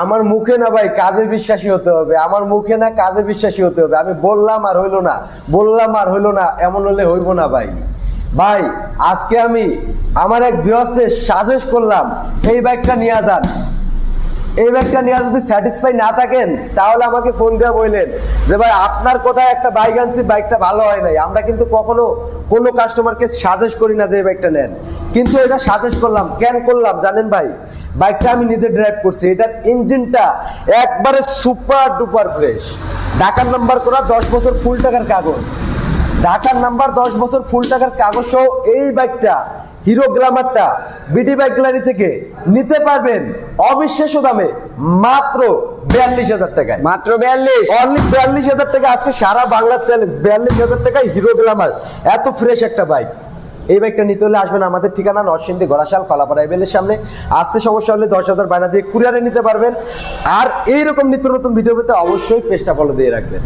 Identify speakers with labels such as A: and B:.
A: আমার মুখে না ভাই কাজে বিশ্বাসী হতে হবে, আমার মুখে না কাজে বিশ্বাসী হতে হবে। আমি বললাম আর হইলো না, বললাম আর হইলো না, এমন হলে হইব না ভাই। ভাই আজকে আমি আমার এক গৃহস্থে সাজেস্ট করলাম এই বাইকটা নিয়ে যান। এই বাইকটা নিয়ে যদি স্যাটিসফাই না থাকেন তাহলে আমাকে ফোন দিয়ে বললেন যে ভাই আপনার কোথায় একটা বাইক আনছি, বাইকটা ভালো হয় নাই। আমরা কিন্তু কখনো কোনো কাস্টমারকে সাজেস্ট করি না যে এই বাইকটা নেন, কিন্তু এটা সাজেস্ট করলাম। কেন করলাম জানেন ভাই? বাইকটা আমি নিজে ড্রাইভ করছি, এটার ইঞ্জিনটা একবারে সুপার ডুপার ফ্রেশ। ঢাকার নাম্বার করা, 10 বছর ফুল টাকার কাগজ, ঢাকার নাম্বার 10 বছর ফুল টাকার কাগজ সহ এই বাইকটা হিরো গ্ল্যামারটা বিডি বাইক গ্যালারি থেকে নিতে পারবেন অবিশ্বাস্য দামে, মাত্র 42,000 টাকায়।
B: মাত্র 42,
A: অনলি 42,000 টাকা। আজকে সারা বাংলার চ্যালেঞ্জ, 42,000 টাকায় হিরো গ্ল্যামার, এত ফ্রেশ একটা বাইক। এই বাইকটা নিতে হলে আসবেন আমাদের ঠিকানা নরসিংদী গড়াশাল কলাপাড়া এবেলের সামনে। আসতে সমস্যা হলে 10,000 বায়না দিয়ে কুরিয়ারে নিতে পারবেন। আর এইরকম নিত্য নতুন ভিডিও পেতে অবশ্যই পেজটা ফলো দিয়ে রাখবেন।